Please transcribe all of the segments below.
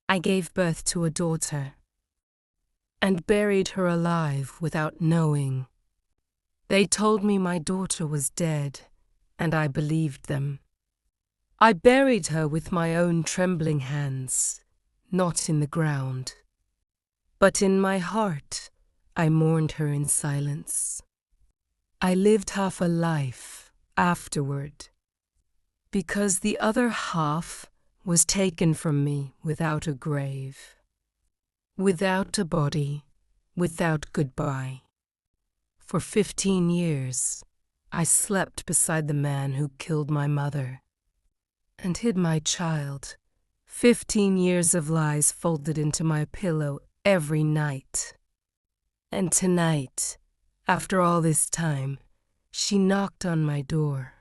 I gave birth to a daughter and buried her alive without knowing. They told me my daughter was dead, and I believed them. I buried her with my own trembling hands, not in the ground. But in my heart, I mourned her in silence. I lived half a life afterward, because the other half was taken from me without a grave, without a body, without goodbye. For 15 years, I slept beside the man who killed my mother and hid my child. 15 years of lies folded into my pillow every night. And tonight, after all this time, she knocked on my door.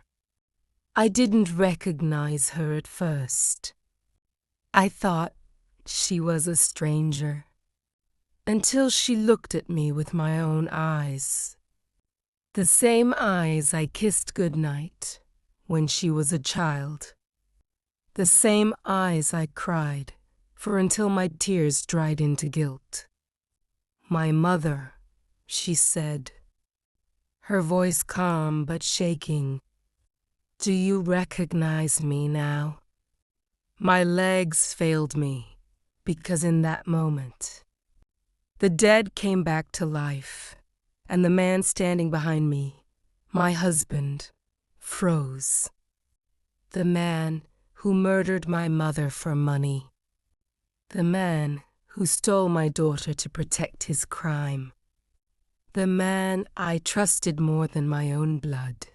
I didn't recognize her at first. I thought she was a stranger, until she looked at me with my own eyes. The same eyes I kissed goodnight when she was a child. The same eyes I cried for until my tears dried into guilt. "My mother," she said, her voice calm but shaking. "Do you recognize me now?" My legs failed me, because in that moment, the dead came back to life, and the man standing behind me, my husband, froze. The man who murdered my mother for money. The man who stole my daughter to protect his crime. The man I trusted more than my own blood.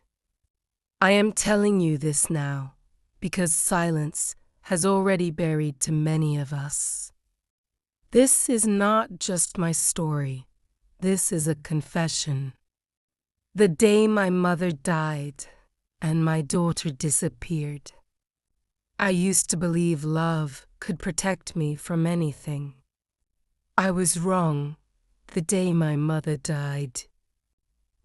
I am telling you this now because silence has already buried too many of us. This is not just my story. This is a confession. The day my mother died and my daughter disappeared, I used to believe love could protect me from anything. I was wrong the day my mother died.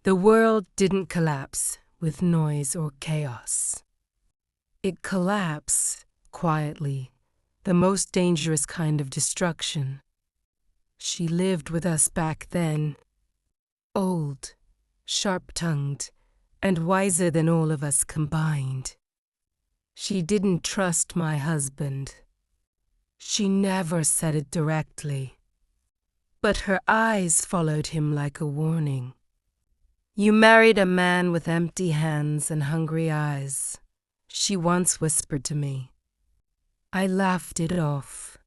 The world didn't collapse with noise or chaos. It collapsed quietly, the most dangerous kind of destruction. She lived with us back then, old, sharp-tongued, and wiser than all of us combined. She didn't trust my husband. She never said it directly, but her eyes followed him like a warning. "You married a man with empty hands and hungry eyes," she once whispered to me. I laughed it off.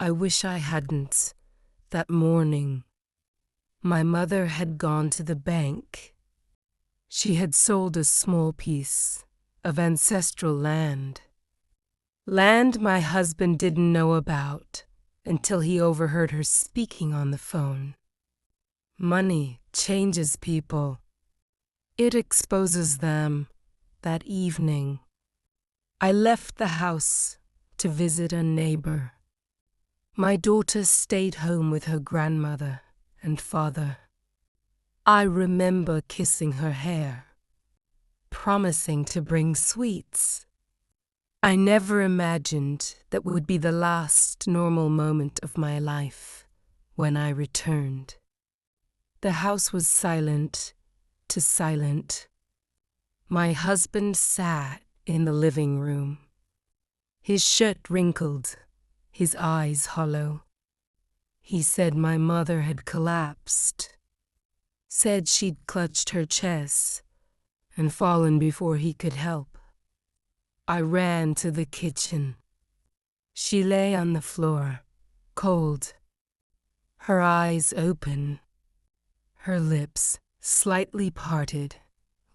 I wish I hadn't. That morning, my mother had gone to the bank. She had sold a small piece of ancestral land. Land my husband didn't know about until he overheard her speaking on the phone. Money changes people. It exposes them. That evening, I left the house to visit a neighbor. My daughter stayed home with her grandmother and father. I remember kissing her hair, promising to bring sweets. I never imagined that would be the last normal moment of my life when I returned. The house was silent to silent. My husband sat in the living room, his shirt wrinkled, his eyes hollow. He said my mother had collapsed, said she'd clutched her chest and fallen before he could help. I ran to the kitchen. She lay on the floor, cold, her eyes open, her lips slightly parted,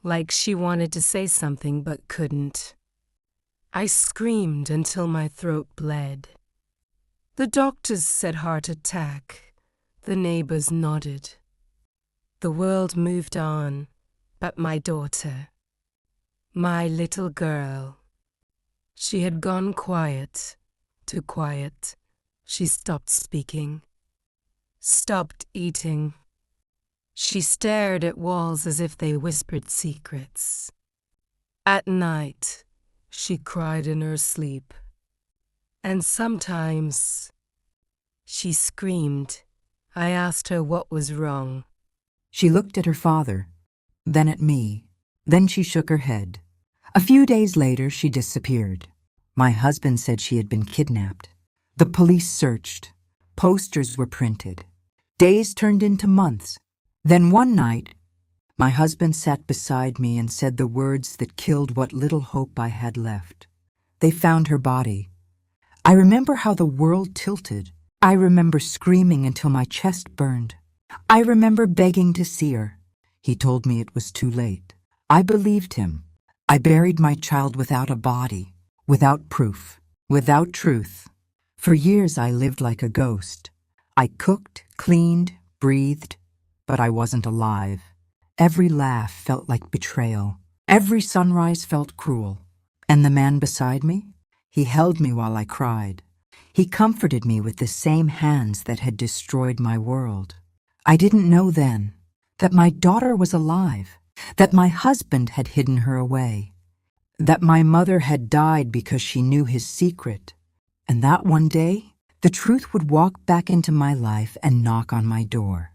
like she wanted to say something but couldn't. I screamed until my throat bled. The doctors said heart attack. The neighbors nodded. The world moved on, but my daughter, my little girl, she had gone quiet, too quiet. She stopped speaking, stopped eating. She stared at walls as if they whispered secrets. At night, she cried in her sleep. And sometimes she screamed. I asked her what was wrong. She looked at her father, then at me. Then she shook her head. A few days later, she disappeared. My husband said she had been kidnapped. The police searched. Posters were printed. Days turned into months. Then one night, my husband sat beside me and said the words that killed what little hope I had left. They found her body. I remember how the world tilted. I remember screaming until my chest burned. I remember begging to see her. He told me it was too late. I believed him. I buried my child without a body, without proof, without truth. For years I lived like a ghost. I cooked, cleaned, breathed, but I wasn't alive. Every laugh felt like betrayal. Every sunrise felt cruel. And the man beside me? He held me while I cried. He comforted me with the same hands that had destroyed my world. I didn't know then that my daughter was alive, that my husband had hidden her away, that my mother had died because she knew his secret, and that one day the truth would walk back into my life and knock on my door.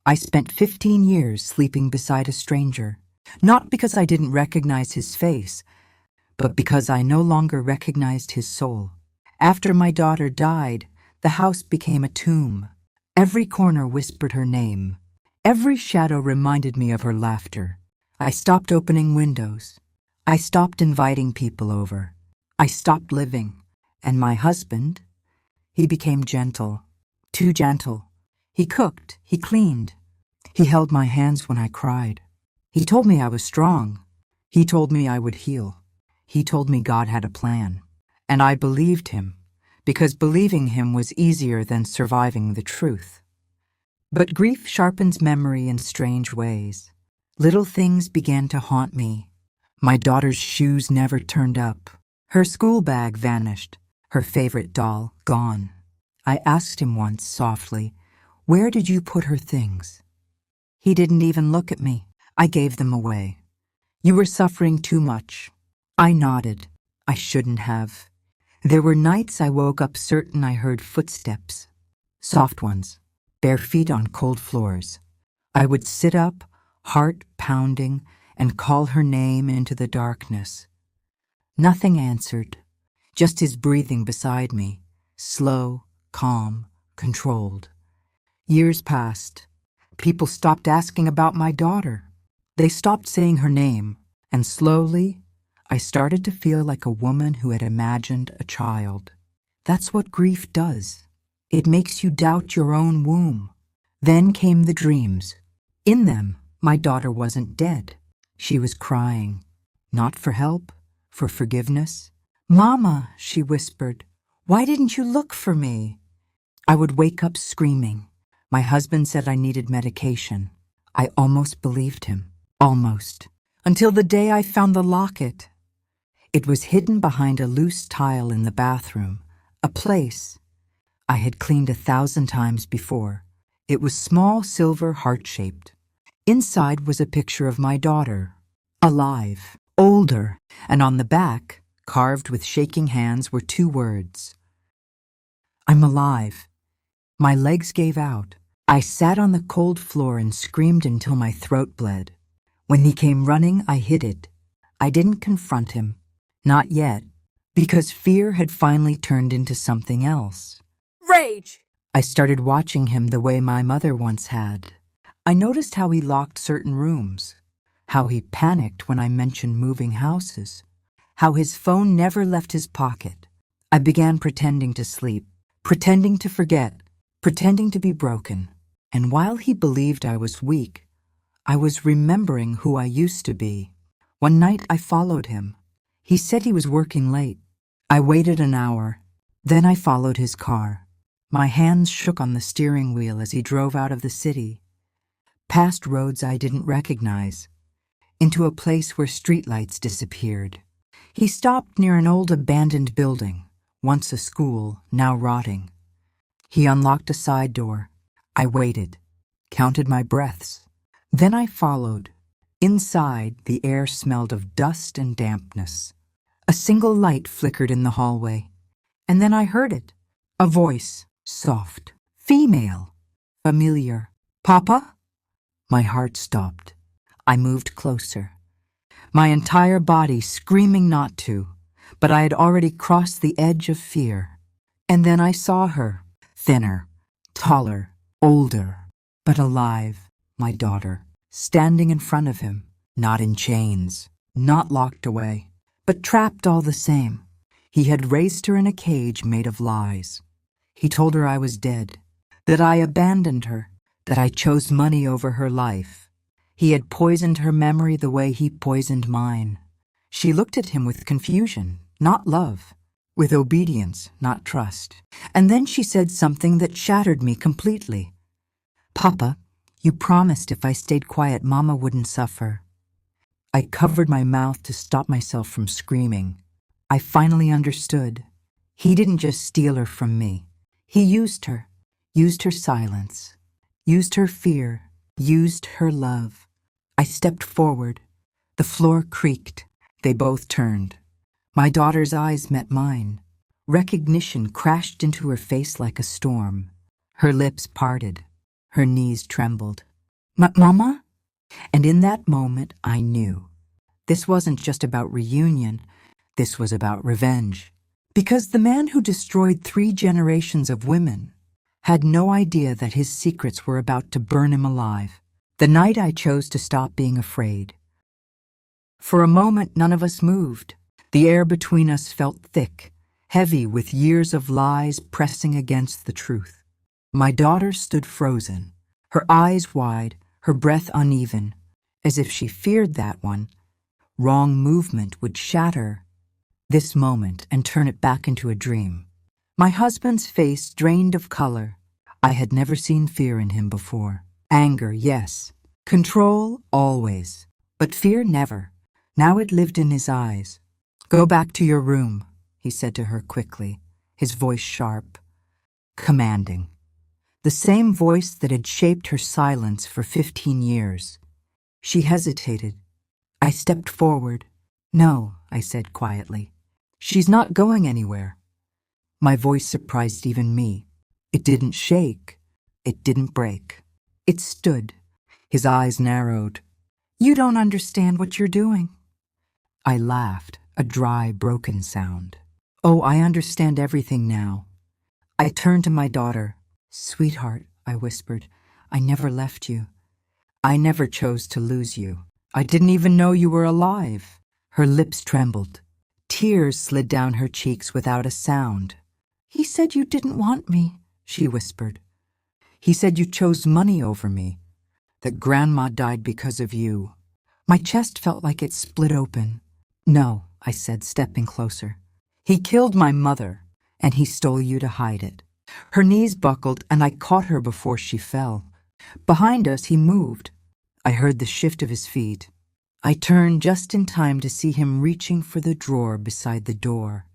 I spent 15 years sleeping beside a stranger, not because I didn't recognize his face, but because I no longer recognized his soul. After my daughter died, the house became a tomb. Every corner whispered her name. Every shadow reminded me of her laughter. I stopped opening windows. I stopped inviting people over. I stopped living. And my husband, he became gentle, too gentle. He cooked, he cleaned. He held my hands when I cried. He told me I was strong. He told me I would heal. He told me God had a plan. And I believed him, because believing him was easier than surviving the truth. But grief sharpens memory in strange ways. Little things began to haunt me. My daughter's shoes never turned up. Her school bag vanished. Her favorite doll gone. I asked him once softly, "Where did you put her things?" He didn't even look at me. I gave them away. "You were suffering too much." I nodded. I shouldn't have. There were nights I woke up certain I heard footsteps. Soft ones, bare feet on cold floors. I would sit up, heart pounding, and call her name into the darkness. Nothing answered, just his breathing beside me, slow, calm, controlled. Years passed. People stopped asking about my daughter. They stopped saying her name, and slowly, I started to feel like a woman who had imagined a child. That's what grief does. It makes you doubt your own womb. Then came the dreams. In them, my daughter wasn't dead. She was crying, not for help, for forgiveness. "Mama," she whispered, "why didn't you look for me?" I would wake up screaming. My husband said I needed medication. I almost believed him. Almost. Until the day I found the locket. It was hidden behind a loose tile in the bathroom, a place I had cleaned 1,000 times before. It was small, silver, heart-shaped. Inside was a picture of my daughter, alive, older, and on the back, carved with shaking hands, were 2 words. "I'm alive." My legs gave out. I sat on the cold floor and screamed until my throat bled. When he came running, I hid it. I didn't confront him. Not yet, because fear had finally turned into something else. Rage! I started watching him the way my mother once had. I noticed how he locked certain rooms, how he panicked when I mentioned moving houses, how his phone never left his pocket. I began pretending to sleep, pretending to forget, pretending to be broken. And while he believed I was weak, I was remembering who I used to be. One night I followed him. He said he was working late. I waited an hour. Then I followed his car. My hands shook on the steering wheel as he drove out of the city, past roads I didn't recognize, into a place where streetlights disappeared. He stopped near an old abandoned building, once a school, now rotting. He unlocked a side door. I waited, counted my breaths. Then I followed. Inside, the air smelled of dust and dampness. A single light flickered in the hallway, And then I heard it. A voice, soft, female, familiar. Papa? My heart stopped. I moved closer, my entire body screaming not to, but I had already crossed the edge of fear. And then I saw her, thinner, taller, older, but alive, my daughter, standing in front of him, not in chains, not locked away, but trapped all the same. He had raised her in a cage made of lies. He told her I was dead, that I abandoned her, that I chose money over her life. He had poisoned her memory the way he poisoned mine. She looked at him with confusion, not love, with obedience, not trust. And then she said something that shattered me completely. Papa, you promised if I stayed quiet, Mama wouldn't suffer. I covered my mouth to stop myself from screaming. I finally understood. He didn't just steal her from me. He used her silence, used her fear, used her love. I stepped forward. The floor creaked. They both turned. My daughter's eyes met mine. Recognition crashed into her face like a storm. Her lips parted. Her knees trembled. Mama? And in that moment, I knew. This wasn't just about reunion. This was about revenge. Because the man who destroyed 3 generations of women had no idea that his secrets were about to burn him alive. The night I chose to stop being afraid. For a moment, none of us moved. The air between us felt thick, heavy with years of lies pressing against the truth. My daughter stood frozen, her eyes wide, her breath uneven, as if she feared that one wrong movement would shatter this moment and turn it back into a dream. My husband's face drained of color. I had never seen fear in him before. Anger, yes. Control, always. But fear, never. Now it lived in his eyes. Go back to your room, he said to her quickly, his voice sharp, commanding. The same voice that had shaped her silence for 15 years. She hesitated. I stepped forward. No, I said quietly. She's not going anywhere. My voice surprised even me. It didn't shake. It didn't break. It stood. His eyes narrowed. You don't understand what you're doing. I laughed, a dry, broken sound. Oh, I understand everything now. I turned to my daughter. Sweetheart, I whispered, I never left you. I never chose to lose you. I didn't even know you were alive. Her lips trembled. Tears slid down her cheeks without a sound. He said you didn't want me, she whispered. He said you chose money over me, that Grandma died because of you. My chest felt like it split open. No, I said, stepping closer. He killed my mother, and he stole you to hide it. Her knees buckled, and I caught her before she fell. Behind us, he moved. I heard the shift of his feet. I turned just in time to see him reaching for the drawer beside the door.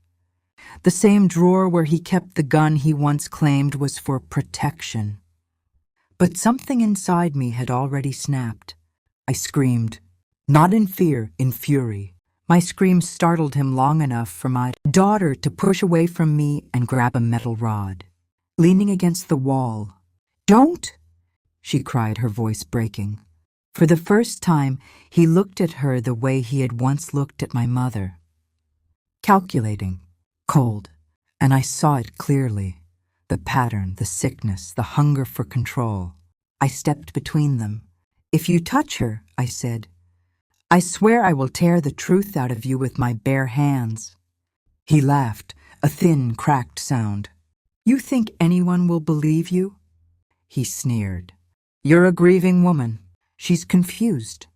The same drawer where he kept the gun he once claimed was for protection. But something inside me had already snapped. I screamed, not in fear, in fury. My scream startled him long enough for my daughter to push away from me and grab a metal rod. Leaning against the wall, "Don't!" she cried, her voice breaking. For the first time, he looked at her the way he had once looked at my mother. Calculating, cold, and I saw it clearly. The pattern, the sickness, the hunger for control. I stepped between them. If you touch her, I said, I swear I will tear the truth out of you with my bare hands. He laughed, a thin, cracked sound. You think anyone will believe you? He sneered. You're a grieving woman. She's confused.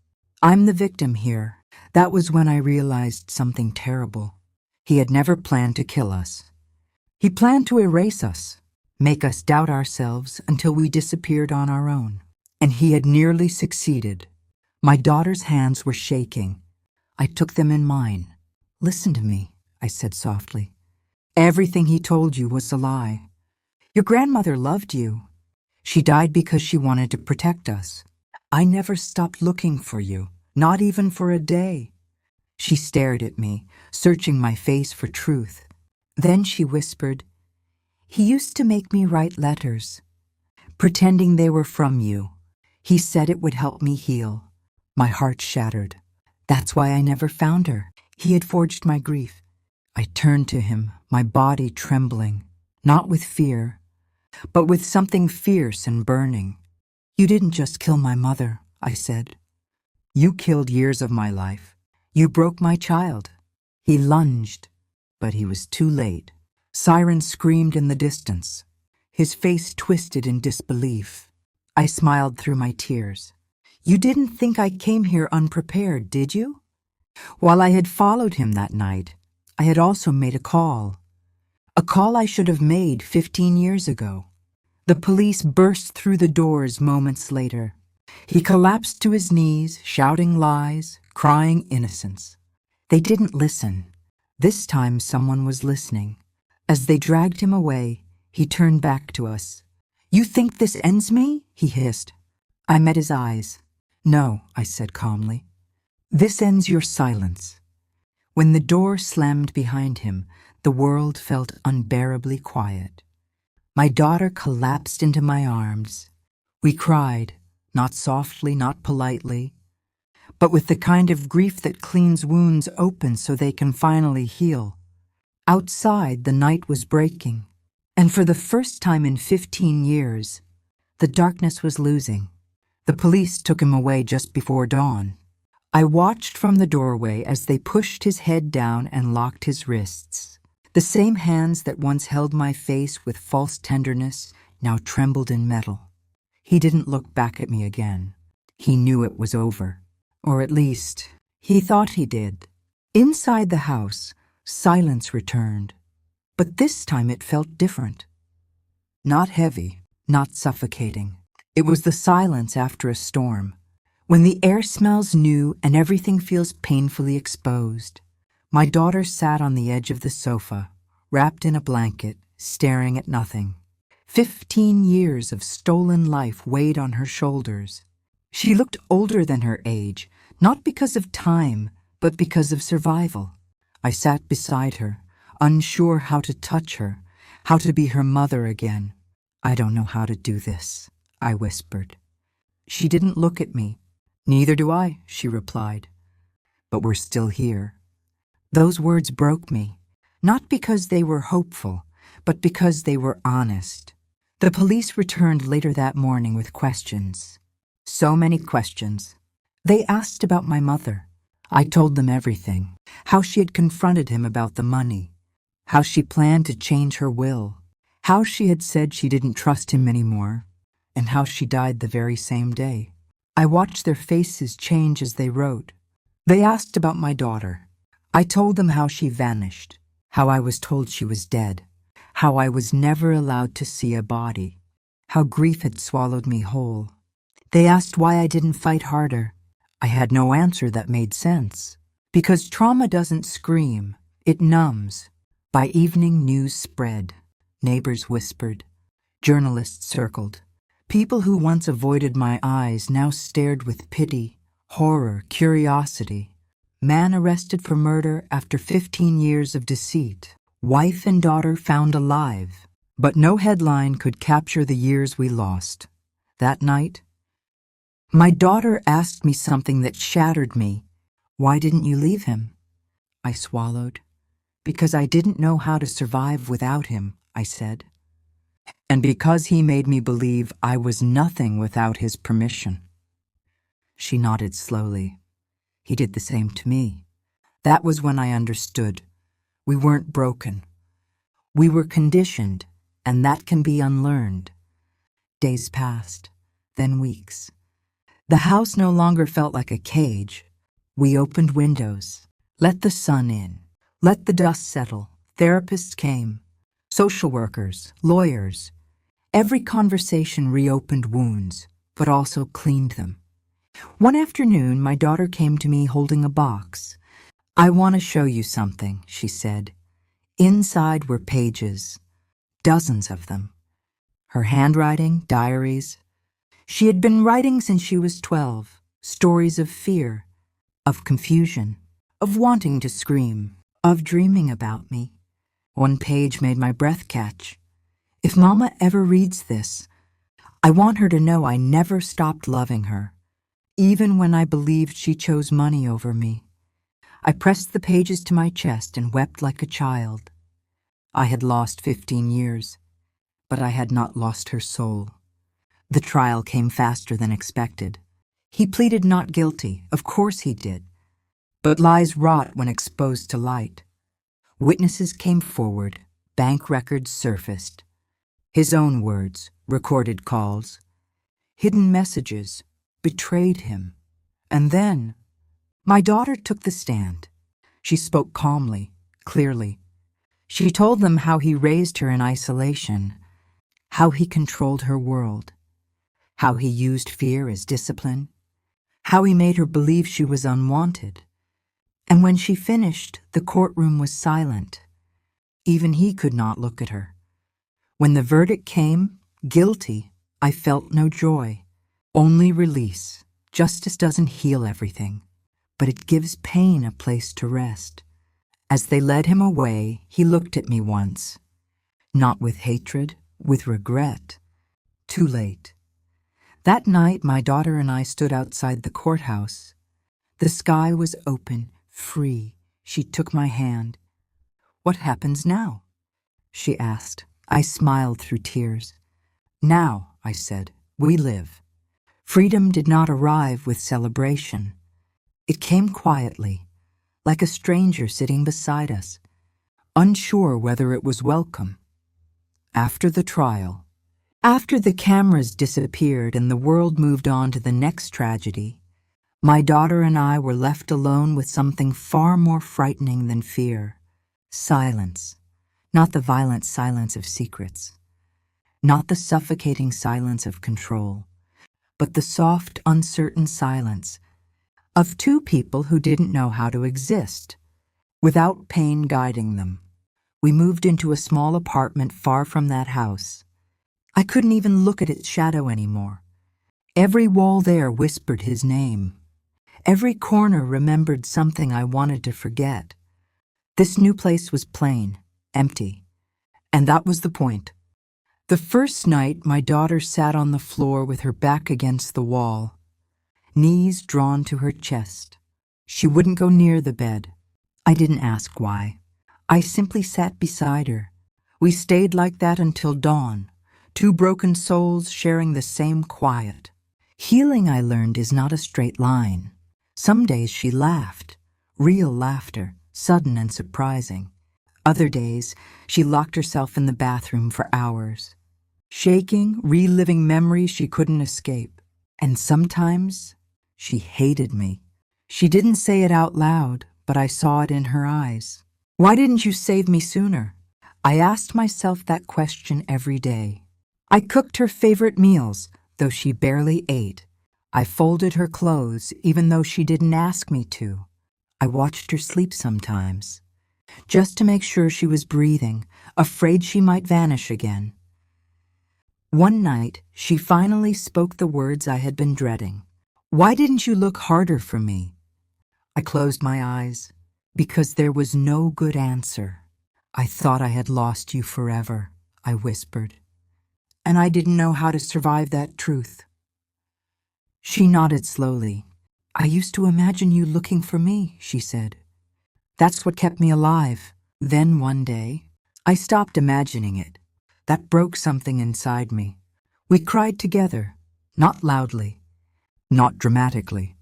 I'm the victim here. That was when I realized something terrible. He had never planned to kill us. He planned to erase us, make us doubt ourselves until we disappeared on our own. And he had nearly succeeded. My daughter's hands were shaking. I took them in mine. Listen to me, I said softly. Everything he told you was a lie. Your grandmother loved you. She died because she wanted to protect us. I never stopped looking for you, not even for a day. She stared at me, searching my face for truth. Then she whispered, "He used to make me write letters, pretending they were from you. He said it would help me heal." My heart shattered. That's why I never found her. He had forged my grief. I turned to him, my body trembling, not with fear, but with something fierce and burning. "You didn't just kill my mother," I said. "You killed years of my life. You broke my child." He lunged, but he was too late. Sirens screamed in the distance. His face twisted in disbelief. I smiled through my tears. "You didn't think I came here unprepared, did you?" While I had followed him that night, I had also made a call I should have made 15 years ago. The police burst through the doors moments later. He collapsed to his knees, shouting lies, crying innocence. They didn't listen. This time someone was listening. As they dragged him away, he turned back to us. "You think this ends me?" he hissed. I met his eyes. "No," I said calmly. "This ends your silence." When the door slammed behind him, the world felt unbearably quiet. My daughter collapsed into my arms. We cried, not softly, not politely, but with the kind of grief that cleans wounds open so they can finally heal. Outside, the night was breaking, and for the first time in 15 years, the darkness was losing. The police took him away just before dawn. I watched from the doorway as they pushed his head down and locked his wrists. The same hands that once held my face with false tenderness now trembled in metal. He didn't look back at me again. He knew it was over. Or at least, he thought he did. Inside the house, silence returned. But this time it felt different. Not heavy, not suffocating. It was the silence after a storm, when the air smells new and everything feels painfully exposed. My daughter sat on the edge of the sofa, wrapped in a blanket, staring at nothing. 15 years of stolen life weighed on her shoulders. She looked older than her age, not because of time, but because of survival. I sat beside her, unsure how to touch her, how to be her mother again. "I don't know how to do this," I whispered. She didn't look at me. "Neither do I," she replied. "But we're still here." Those words broke me, not because they were hopeful, but because they were honest. The police returned later that morning with questions. So many questions. They asked about my mother. I told them everything. How she had confronted him about the money. How she planned to change her will. How she had said she didn't trust him anymore. And how she died the very same day. I watched their faces change as they wrote. They asked about my daughter. I told them how she vanished, how I was told she was dead, how I was never allowed to see a body, how grief had swallowed me whole. They asked why I didn't fight harder. I had no answer that made sense. Because trauma doesn't scream, it numbs. By evening, news spread. Neighbors whispered. Journalists circled. People who once avoided my eyes now stared with pity, horror, curiosity. Man arrested for murder after 15 years of deceit. Wife and daughter found alive. But no headline could capture the years we lost. That night, my daughter asked me something that shattered me. "Why didn't you leave him?" I swallowed. "Because I didn't know how to survive without him," I said. "And because he made me believe I was nothing without his permission." She nodded slowly. He did the same to me. That was when I understood. We weren't broken. We were conditioned, and that can be unlearned. Days passed, then weeks. The house no longer felt like a cage. We opened windows, let the sun in, let the dust settle. Therapists came, social workers, lawyers. Every conversation reopened wounds, but also cleaned them. One afternoon, my daughter came to me holding a box. "I want to show you something," she said. Inside were pages, dozens of them. Her handwriting, diaries. She had been writing since she was 12, stories of fear, of confusion, of wanting to scream, of dreaming about me. One page made my breath catch. If Mama ever reads this, I want her to know I never stopped loving her, even when I believed she chose money over me. I pressed the pages to my chest and wept like a child. I had lost 15 years, but I had not lost her soul. The trial came faster than expected. He pleaded not guilty, of course he did. But lies rot when exposed to light. Witnesses came forward, bank records surfaced. His own words, recorded calls, hidden messages, betrayed him. And then, my daughter took the stand. She spoke calmly, clearly. She told them how he raised her in isolation, how he controlled her world, how he used fear as discipline, how he made her believe she was unwanted. And when she finished, the courtroom was silent. Even he could not look at her. When the verdict came, guilty, I felt no joy, only release. Justice doesn't heal everything, but it gives pain a place to rest. As they led him away, he looked at me once, not with hatred, with regret. Too late. That night, my daughter and I stood outside the courthouse. The sky was open, free. She took my hand. "What happens now?" she asked. I smiled through tears. "Now," I said, "we live." Freedom did not arrive with celebration. It came quietly, like a stranger sitting beside us, unsure whether it was welcome. After the trial, after the cameras disappeared and the world moved on to the next tragedy, my daughter and I were left alone with something far more frightening than fear. Silence. Not the violent silence of secrets. Not the suffocating silence of control. But the soft, uncertain silence of two people who didn't know how to exist, without pain guiding them. We moved into a small apartment far from that house. I couldn't even look at its shadow anymore. Every wall there whispered his name. Every corner remembered something I wanted to forget. This new place was plain, empty, and that was the point. The first night, my daughter sat on the floor with her back against the wall, knees drawn to her chest. She wouldn't go near the bed. I didn't ask why. I simply sat beside her. We stayed like that until dawn, two broken souls sharing the same quiet. Healing, I learned, is not a straight line. Some days she laughed, real laughter, sudden and surprising. Other days, she locked herself in the bathroom for hours, shaking, reliving memories she couldn't escape. And sometimes, she hated me. She didn't say it out loud, but I saw it in her eyes. Why didn't you save me sooner? I asked myself that question every day. I cooked her favorite meals, though she barely ate. I folded her clothes, even though she didn't ask me to. I watched her sleep sometimes, just to make sure she was breathing, afraid she might vanish again. One night, she finally spoke the words I had been dreading. "Why didn't you look harder for me?" I closed my eyes, because there was no good answer. "I thought I had lost you forever," I whispered, and I didn't know how to survive that truth. She nodded slowly. "I used to imagine you looking for me," she said. "That's what kept me alive." Then one day, I stopped imagining it. That broke something inside me. We cried together, not loudly, not dramatically,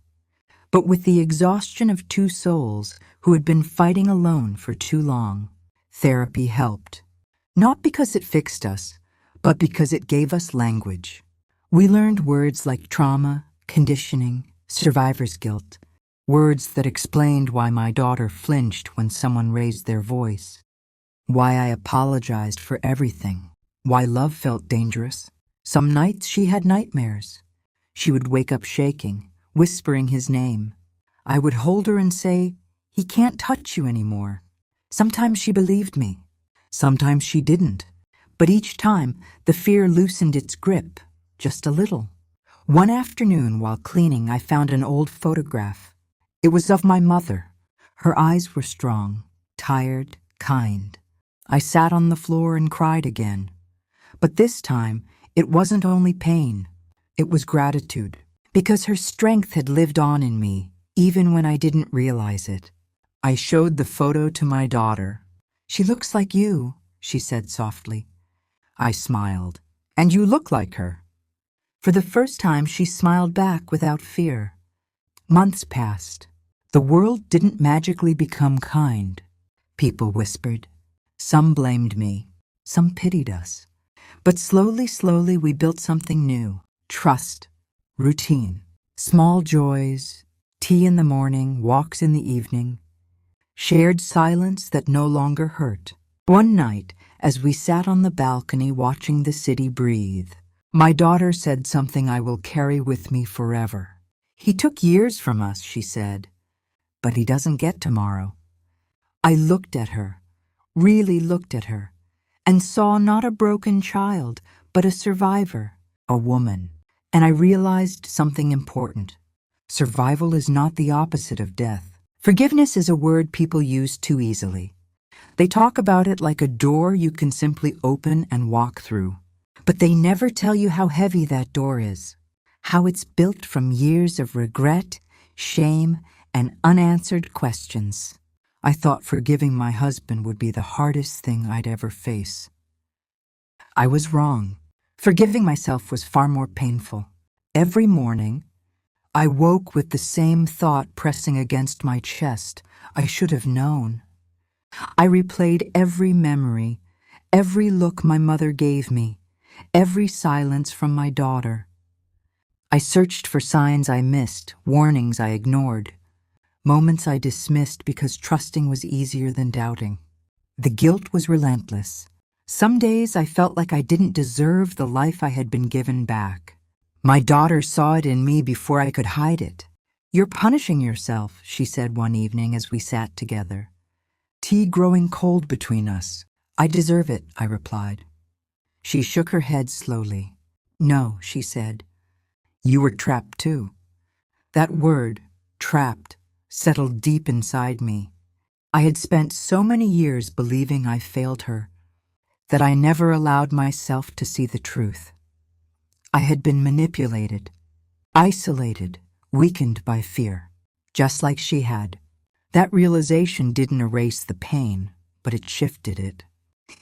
but with the exhaustion of two souls who had been fighting alone for too long. Therapy helped, not because it fixed us, but because it gave us language. We learned words like trauma, conditioning, survivor's guilt, words that explained why my daughter flinched when someone raised their voice, why I apologized for everything, why love felt dangerous. Some nights she had nightmares. She would wake up shaking, whispering his name. I would hold her and say, "He can't touch you anymore." Sometimes she believed me. Sometimes she didn't. But each time, the fear loosened its grip, just a little. One afternoon, while cleaning, I found an old photograph. It was of my mother. Her eyes were strong, tired, kind. I sat on the floor and cried again. But this time, it wasn't only pain. It was gratitude, because her strength had lived on in me, even when I didn't realize it. I showed the photo to my daughter. "She looks like you," she said softly. I smiled. "And you look like her." For the first time, she smiled back without fear. Months passed. The world didn't magically become kind. People whispered. Some blamed me. Some pitied us. But slowly, we built something new. Trust. Routine. Small joys. Tea in the morning, walks in the evening. Shared silence that no longer hurt. One night, as we sat on the balcony watching the city breathe, my daughter said something I will carry with me forever. "He took years from us," she said, "but he doesn't get tomorrow." I looked at her, really looked at her, and saw not a broken child, but a survivor, a woman. And I realized something important. Survival is not the opposite of death. Forgiveness is a word people use too easily. They talk about it like a door you can simply open and walk through. But they never tell you how heavy that door is, how it's built from years of regret, shame, and unanswered questions. I thought forgiving my husband would be the hardest thing I'd ever face. I was wrong. Forgiving myself was far more painful. Every morning, I woke with the same thought pressing against my chest. I should have known. I replayed every memory, every look my mother gave me, every silence from my daughter. I searched for signs I missed, warnings I ignored, moments I dismissed because trusting was easier than doubting. The guilt was relentless. Some days I felt like I didn't deserve the life I had been given back. My daughter saw it in me before I could hide it. "You're punishing yourself," she said one evening as we sat together. Tea growing cold between us. "I deserve it," I replied. She shook her head slowly. "No," she said. "You were trapped too." That word, trapped, settled deep inside me. I had spent so many years believing I failed her that I never allowed myself to see the truth. I had been manipulated, isolated, weakened by fear, just like she had. That realization didn't erase the pain, but it shifted it.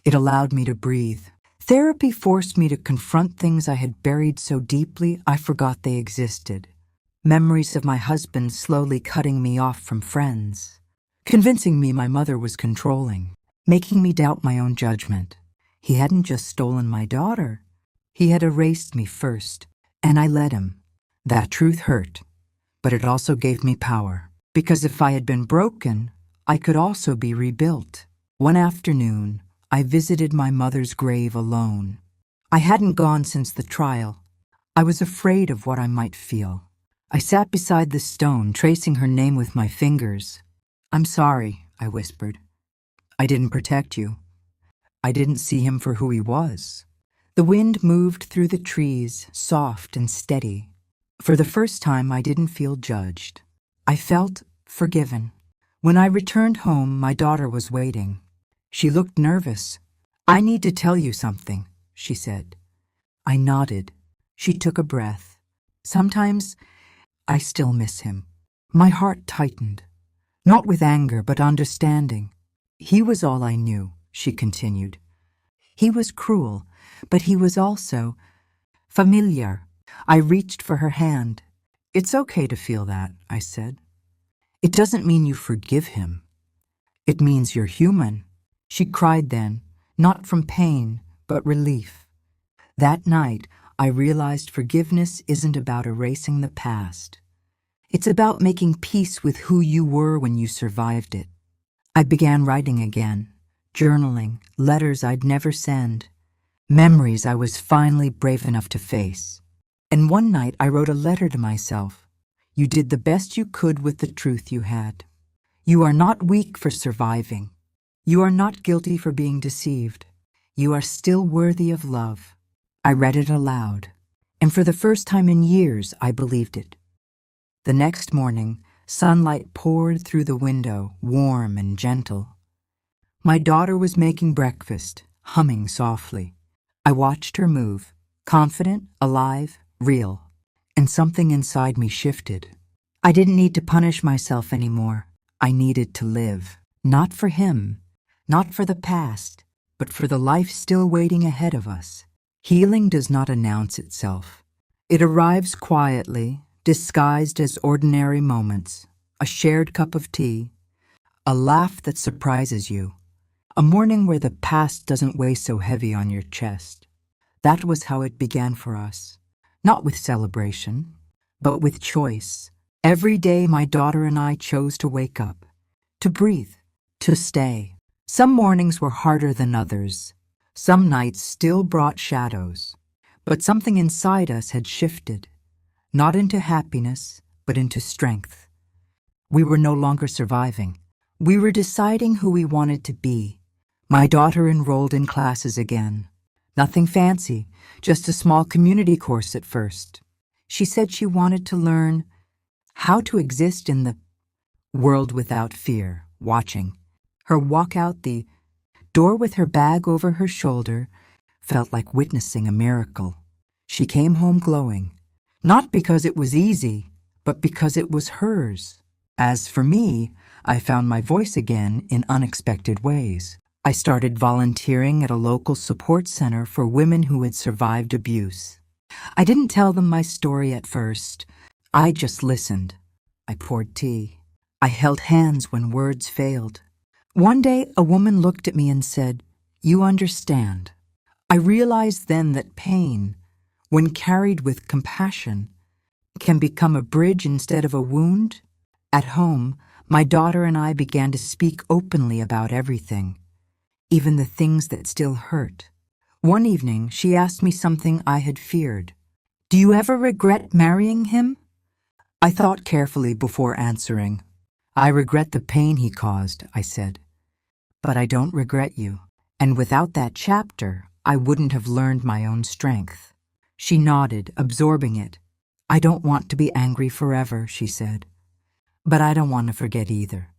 It allowed me to breathe. Therapy forced me to confront things I had buried so deeply I forgot they existed. Memories of my husband slowly cutting me off from friends, convincing me my mother was controlling, making me doubt my own judgment. He hadn't just stolen my daughter. He had erased me first, and I let him. That truth hurt, but it also gave me power. Because if I had been broken, I could also be rebuilt. One afternoon, I visited my mother's grave alone. I hadn't gone since the trial. I was afraid of what I might feel. I sat beside the stone, tracing her name with my fingers. "I'm sorry," I whispered. "I didn't protect you. I didn't see him for who he was." The wind moved through the trees, soft and steady. For the first time, I didn't feel judged. I felt forgiven. When I returned home, my daughter was waiting. She looked nervous. "I need to tell you something," she said. I nodded. She took a breath. "Sometimes I still miss him." My heart tightened, not with anger, but understanding. "He was all I knew," she continued. "He was cruel, but he was also familiar." I reached for her hand. "It's okay to feel that," I said. "It doesn't mean you forgive him. It means you're human." She cried then, not from pain, but relief. That night, I realized forgiveness isn't about erasing the past. It's about making peace with who you were when you survived it. I began writing again, journaling, letters I'd never send, memories I was finally brave enough to face. And one night I wrote a letter to myself. "You did the best you could with the truth you had. You are not weak for surviving. You are not guilty for being deceived. You are still worthy of love." I read it aloud, and for the first time in years, I believed it. The next morning, sunlight poured through the window, warm and gentle. My daughter was making breakfast, humming softly. I watched her move, confident, alive, real, and something inside me shifted. I didn't need to punish myself anymore. I needed to live. Not for him, not for the past, but for the life still waiting ahead of us. Healing does not announce itself. It arrives quietly, disguised as ordinary moments, a shared cup of tea, a laugh that surprises you, a morning where the past doesn't weigh so heavy on your chest. That was how it began for us, not with celebration, but with choice. Every day my daughter and I chose to wake up, to breathe, to stay. Some mornings were harder than others. Some nights still brought shadows. But something inside us had shifted, not into happiness, but into strength. We were no longer surviving. We were deciding who we wanted to be. My daughter enrolled in classes again. Nothing fancy, just a small community course at first. She said she wanted to learn how to exist in the world without fear, watching. Her walk out the door with her bag over her shoulder felt like witnessing a miracle. She came home glowing, not because it was easy, but because it was hers. As for me, I found my voice again in unexpected ways. I started volunteering at a local support center for women who had survived abuse. I didn't tell them my story at first. I just listened. I poured tea. I held hands when words failed. One day, a woman looked at me and said, "You understand." I realized then that pain, when carried with compassion, can become a bridge instead of a wound. At home, my daughter and I began to speak openly about everything, even the things that still hurt. One evening, she asked me something I had feared. "Do you ever regret marrying him?" I thought carefully before answering. "I regret the pain he caused," I said. "But I don't regret you. And without that chapter, I wouldn't have learned my own strength." She nodded, absorbing it. "I don't want to be angry forever," she said. "But I don't want to forget either."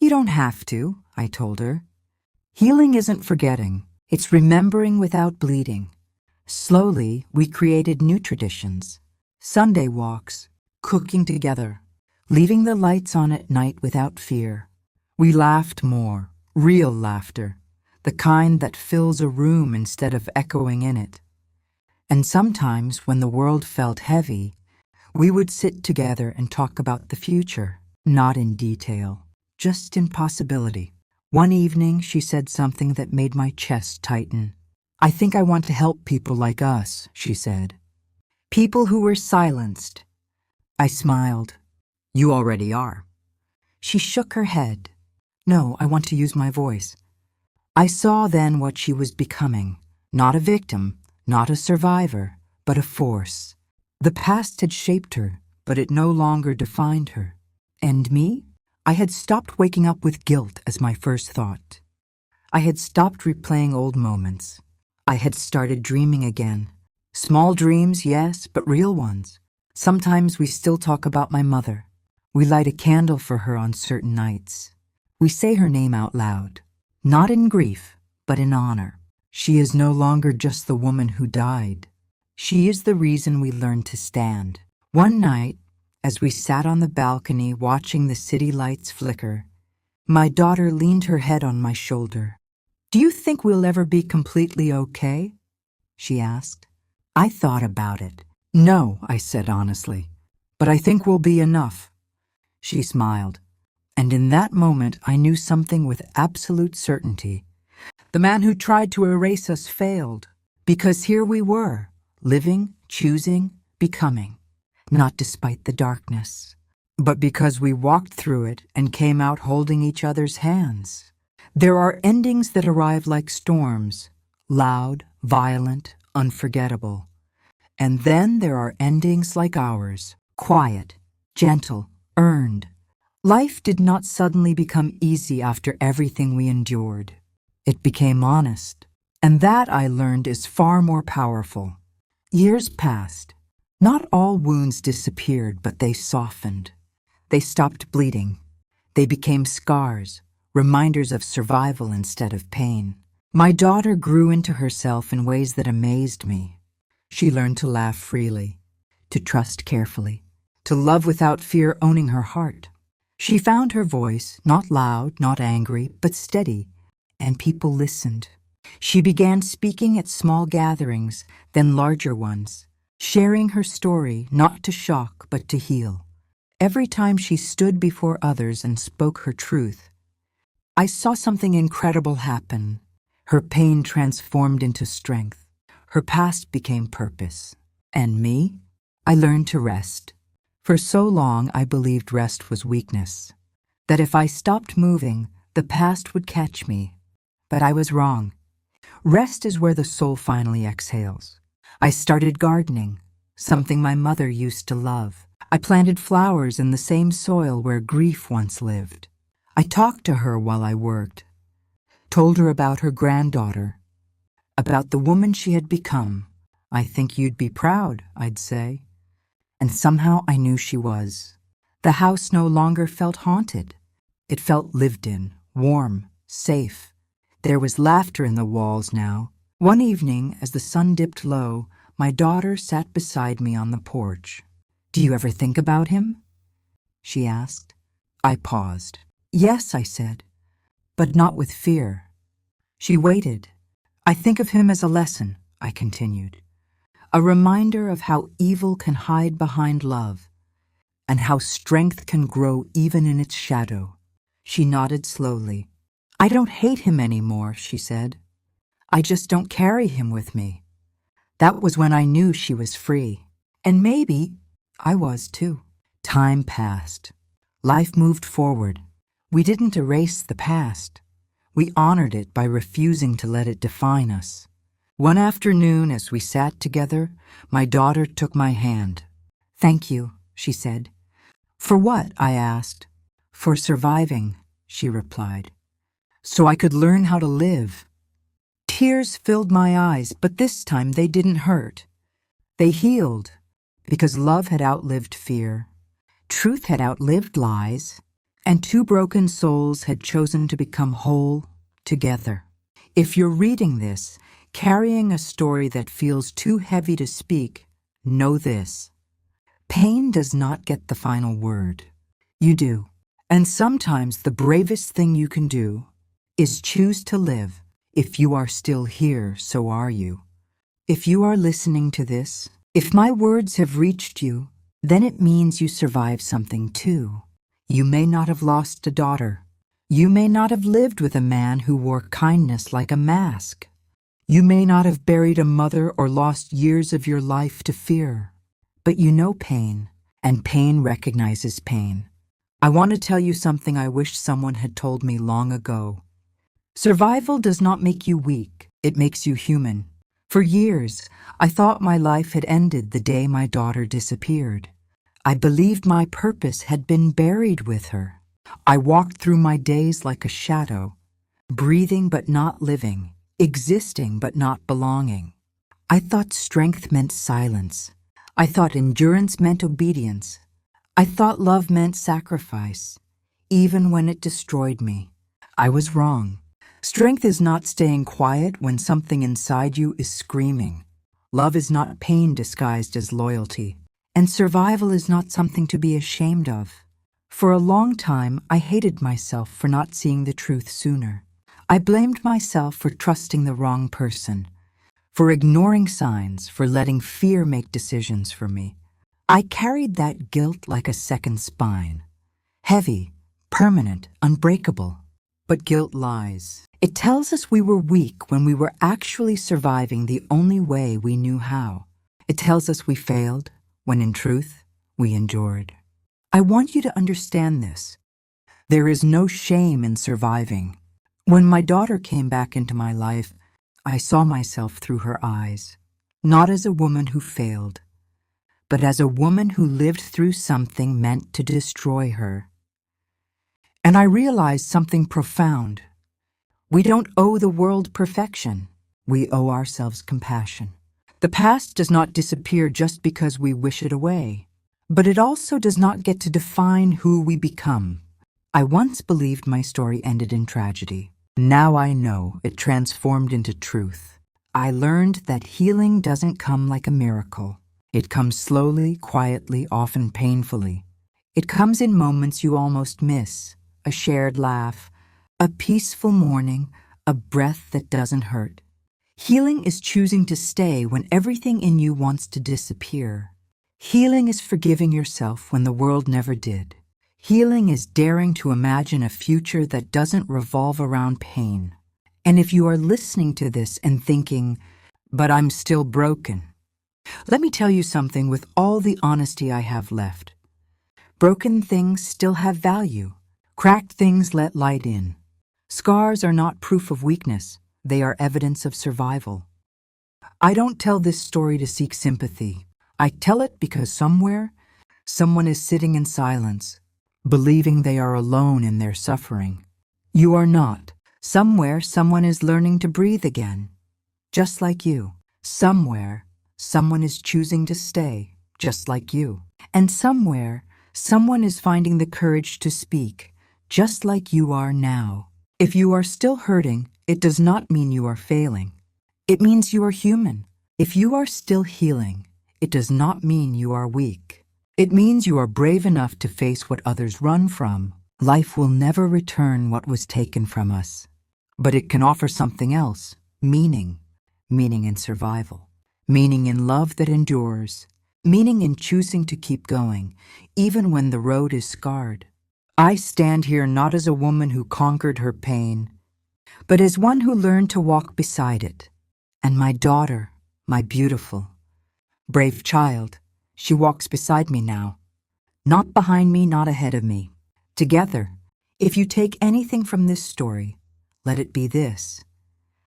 "You don't have to," I told her. Healing isn't forgetting. It's remembering without bleeding. Slowly, we created new traditions. Sunday walks, cooking together, leaving the lights on at night without fear. We laughed more, real laughter, the kind that fills a room instead of echoing in it. And sometimes, when the world felt heavy, we would sit together and talk about the future, not in detail, just in possibility. One evening, she said something that made my chest tighten. "I think I want to help people like us," she said. "People who were silenced." I smiled. "You already are." She shook her head. "No, I want to use my voice." I saw then what she was becoming, not a victim, not a survivor, but a force. The past had shaped her, but it no longer defined her. And me? I had stopped waking up with guilt as my first thought. I had stopped replaying old moments. I had started dreaming again. Small dreams, yes, but real ones. Sometimes we still talk about my mother. We light a candle for her on certain nights. We say her name out loud, not in grief, but in honor. She is no longer just the woman who died. She is the reason we learned to stand. One night, as we sat on the balcony watching the city lights flicker, my daughter leaned her head on my shoulder. "Do you think we'll ever be completely okay?" she asked. I thought about it. "No," I said honestly, "but I think we'll be enough." She smiled, and in that moment I knew something with absolute certainty. The man who tried to erase us failed, because here we were, living, choosing, becoming. Not despite the darkness, but because we walked through it and came out holding each other's hands. There are endings that arrive like storms, loud, violent, unforgettable. And then there are endings like ours, quiet, gentle, earned. Life did not suddenly become easy after everything we endured. It became honest, and that, I learned, is far more powerful. Years passed. Not all wounds disappeared, but they softened. They stopped bleeding. They became scars, reminders of survival instead of pain. My daughter grew into herself in ways that amazed me. She learned to laugh freely, to trust carefully, to love without fear owning her heart. She found her voice, not loud, not angry, but steady, and people listened. She began speaking at small gatherings, then larger ones, sharing her story not to shock but to heal. Every time she stood before others and spoke her truth, I saw something incredible happen. Her pain transformed into strength. Her past became purpose. And me? I learned to rest. For so long, I believed rest was weakness, that if I stopped moving, the past would catch me. But I was wrong. Rest is where the soul finally exhales. I started gardening, something my mother used to love. I planted flowers in the same soil where grief once lived. I talked to her while I worked, told her about her granddaughter, about the woman she had become. "I think you'd be proud," I'd say. And somehow I knew she was. The house no longer felt haunted. It felt lived in, warm, safe. There was laughter in the walls now. One evening, as the sun dipped low, my daughter sat beside me on the porch. "Do you ever think about him?" she asked. I paused. "Yes," I said, "but not with fear." She waited. "I think of him as a lesson," I continued. "A reminder of how evil can hide behind love, and how strength can grow even in its shadow." She nodded slowly. "I don't hate him anymore," she said. "I just don't carry him with me." That was when I knew she was free. And maybe I was too. Time passed. Life moved forward. We didn't erase the past. We honored it by refusing to let it define us. One afternoon, as we sat together, my daughter took my hand. "Thank you," she said. "For what?" I asked. "For surviving," she replied. "So I could learn how to live." Tears filled my eyes, but this time they didn't hurt. They healed, because love had outlived fear. Truth had outlived lies, and two broken souls had chosen to become whole together. If you're reading this, carrying a story that feels too heavy to speak, know this: pain does not get the final word. You do. And sometimes the bravest thing you can do is choose to live. If you are still here, so are you. If you are listening to this, if my words have reached you, then it means you survived something too. You may not have lost a daughter. You may not have lived with a man who wore kindness like a mask. You may not have buried a mother or lost years of your life to fear. But you know pain, and pain recognizes pain. I want to tell you something I wish someone had told me long ago. Survival does not make you weak, it makes you human. For years, I thought my life had ended the day my daughter disappeared. I believed my purpose had been buried with her. I walked through my days like a shadow, breathing but not living, existing but not belonging. I thought strength meant silence. I thought endurance meant obedience. I thought love meant sacrifice, even when it destroyed me. I was wrong. Strength is not staying quiet when something inside you is screaming. Love is not pain disguised as loyalty. And survival is not something to be ashamed of. For a long time, I hated myself for not seeing the truth sooner. I blamed myself for trusting the wrong person, for ignoring signs, for letting fear make decisions for me. I carried that guilt like a second spine. Heavy, permanent, unbreakable. But guilt lies. It tells us we were weak when we were actually surviving the only way we knew how. It tells us we failed, when in truth, we endured. I want you to understand this. There is no shame in surviving. When my daughter came back into my life, I saw myself through her eyes, not as a woman who failed, but as a woman who lived through something meant to destroy her. And I realized something profound. We don't owe the world perfection. We owe ourselves compassion. The past does not disappear just because we wish it away, but it also does not get to define who we become. I once believed my story ended in tragedy. Now I know it transformed into truth. I learned that healing doesn't come like a miracle. It comes slowly, quietly, often painfully. It comes in moments you almost miss, a shared laugh, a peaceful morning, a breath that doesn't hurt. Healing is choosing to stay when everything in you wants to disappear. Healing is forgiving yourself when the world never did. Healing is daring to imagine a future that doesn't revolve around pain. And if you are listening to this and thinking, but I'm still broken, let me tell you something with all the honesty I have left. Broken things still have value. Cracked things let light in. Scars are not proof of weakness. They are evidence of survival. I don't tell this story to seek sympathy. I tell it because somewhere, someone is sitting in silence, believing they are alone in their suffering. You are not. Somewhere, someone is learning to breathe again, just like you. Somewhere, someone is choosing to stay, just like you. And somewhere, someone is finding the courage to speak, just like you are now. If you are still hurting, it does not mean you are failing. It means you are human. If you are still healing, it does not mean you are weak. It means you are brave enough to face what others run from. Life will never return what was taken from us. But it can offer something else, meaning. Meaning in survival. Meaning in love that endures. Meaning in choosing to keep going, even when the road is scarred. I stand here not as a woman who conquered her pain, but as one who learned to walk beside it. And my daughter, my beautiful, brave child, she walks beside me now. Not behind me, not ahead of me. Together, if you take anything from this story, let it be this.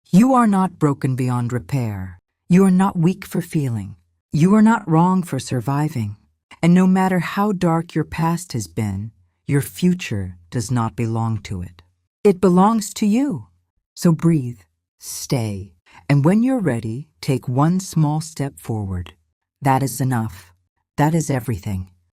You are not broken beyond repair. You are not weak for feeling. You are not wrong for surviving. And no matter how dark your past has been, your future does not belong to it. It belongs to you. So breathe, stay, and when you're ready, take one small step forward. That is enough. That is everything.